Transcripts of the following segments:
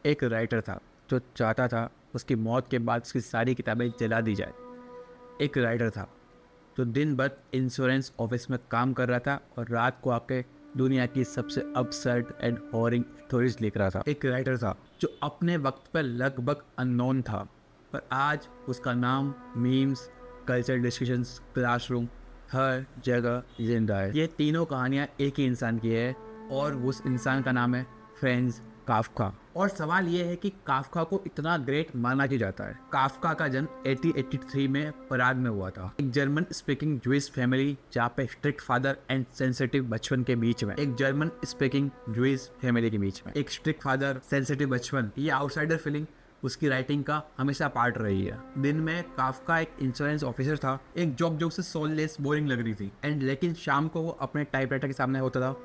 एक राइटर था जो चाहता था उसकी मौत के बाद उसकी सारी किताबें जला दी जाए। एक राइटर था जो दिन भर इंश्योरेंस ऑफिस में काम कर रहा था और रात को आके दुनिया की सबसे अपसेट एंड हॉरिंग स्टोरीज लिख रहा था। एक राइटर था जो अपने वक्त पर लगभग अननोन था, पर आज उसका नाम मीम्स, कल्चर डिस्कशंस, क्लासरूम, हर जगह जिंदा है। ये तीनों कहानियाँ एक ही इंसान की है और उस इंसान का नाम है फ्रांज काफ्का। और सवाल ये है कि काफ्का को इतना ग्रेट माना क्यों जाता है। काफ्का का जन्म 1883 में पराग में हुआ था, एक जर्मन स्पीकिंग ज्यूइश फैमिली जहाँ पे स्ट्रिक्ट फादर एंड सेंसिटिव बचपन के बीच में। एक जर्मन स्पीकिंग ज्यूइश फैमिली के बीच में एक स्ट्रिक्ट फादर, सेंसिटिव बचपन, ये आउटसाइडर फीलिंग उसकी राइटिंग का हमेशा पार्ट रही है। दिन में काफ्का एक इंश्योरेंस ऑफिसर था, एक जॉब जो उसे सोललेस बोरिंग लग रही थी लेकिन शाम को वो अपने टाइपराइटर के सामने होता था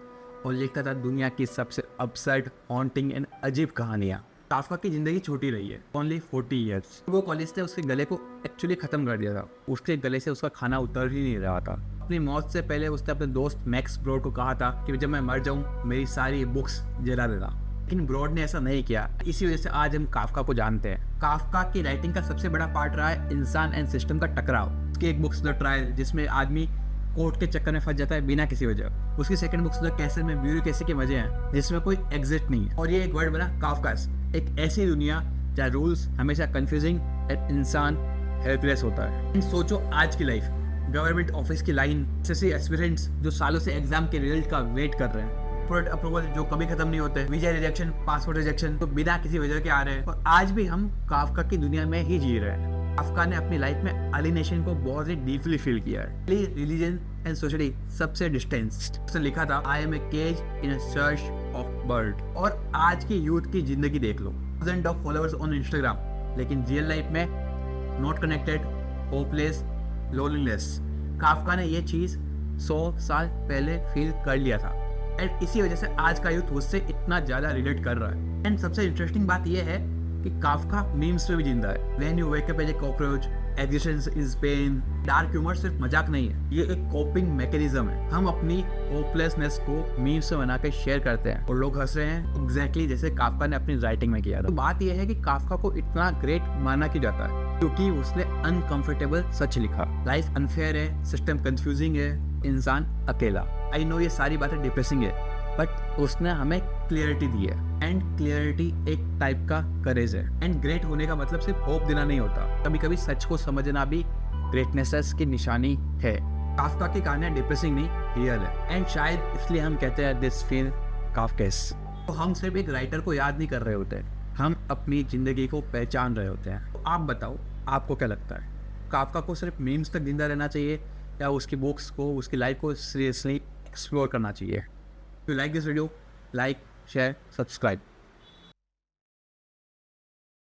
और लिखता था दुनिया की सबसे अपसेट, हॉन्टिंग एंड अजीब कहानियाँ। काफ्का की जिंदगी छोटी रही है, ओनली 40 ईयर्स। वो कॉलेज ने उसके गले को एक्चुअली खत्म कर दिया था। उसके गले से उसका खाना उतर ही नहीं रहा था। अपनी मौत से पहले उसने अपने दोस्त मैक्स ब्रॉड को कहा था कि जब मैं मर जाऊं मेरी सारी बुक्स जला देना, लेकिन ब्रॉड ने ऐसा नहीं किया। इसी वजह से आज हम काफ्का को जानते हैं। काफ्का की राइटिंग का सबसे बड़ा पार्ट रहा है इंसान एंड सिस्टम का टकराव। उसकी एक बुक्स द ट्रायल, जिसमें आदमी कोर्ट के चक्कर में फंस जाता है बिना किसी वजह। उसकी सेकंड बुक्स द कैसल में ब्यूरोक्रेसी के मजे हैं जिसमें कोई एग्जिट नहीं है। और ये एक वर्ड बना काफ्कास, एक ऐसी दुनिया जहाँ रूल्स हमेशा कंफ्यूजिंग और इंसान हेल्पलेस होता है। सोचो आज की लाइफ, गवर्नमेंट ऑफिस की लाइन, एसएससी एस्पिरेंट्स जो सालों से एग्जाम के रिजल्ट का वेट कर रहे हैं, प्रोडक्ट अप्रूवल जो कभी खत्म नहीं होते, वीजा रिजेक्शन, पासपोर्ट रिजेक्शन तो बिना किसी वजह के आ रहे हैं। और आज भी हम काफ्का की दुनिया में ही जी रहे हैं। काफ्का ने अपनी लाइफ में अलिनेशन को बहुत ही डीपली फील किया है। रिलीजन एंड सोसाइटी सबसे डिस्टेंस्ड। उसने लिखा था I am a cage in a search of bird. और आज की यूथ की जिंदगी देख लो, thousand of followers on Instagram, लेकिन रियल लाइफ में not connected, hopeless, loneliness. Kafka ने ये चीज 100 साल पहले फील कर लिया था एंड इसी वजह से आज का यूथ उससे इतना ज्यादा रिलेट कर रहा है। एंड सबसे इंटरेस्टिंग बात यह है कि काफ्का मीम्स में भी जिंदा है। When you wake up as a cockroach, existence is pain. Dark humour सिर्फ मजाक नहीं है, ये एक कोपिंग मैकेनिज्म है। हम अपनी होपलेसनेस को मीम्स में बना के शेयर करते हैं और लोग हंस रहे हैं, एग्जैक्टली जैसे काफ्का ने अपनी राइटिंग में किया था। तो बात यह है कि काफ्का को इतना ग्रेट माना क्यों जाता है, क्योंकि उसने अनकंफर्टेबल सच लिखा। लाइफ अनफेयर है, सिस्टम कंफ्यूजिंग है, इंसान अकेला। आई नो ये सारी बातें डिप्रेसिंग है, बट उसने हमें क्लियरिटी दी है एंड क्लियरिटी एक टाइप का करेज है। एंड ग्रेट होने का मतलब सिर्फ होप देना नहीं होता, कभी कभी सच को समझना भी ग्रेटनेस की निशानी है। काफ्का की कहानियां डिप्रेसिंग नहीं, रियल है एंड शायद इसलिए हम कहते हैं दिस फील काफ्केस। तो हम सिर्फ एक राइटर को याद नहीं कर रहे होते, हम अपनी जिंदगी को पहचान रहे होते हैं। तो आप बताओ, आपको क्या लगता है, काफ्का को सिर्फ मीम्स तक जिंदा रहना चाहिए या उसकी बुक्स को, उसकी लाइफ को सीरियसली एक्सप्लोर करना चाहिए? If you like this video, like, share, subscribe.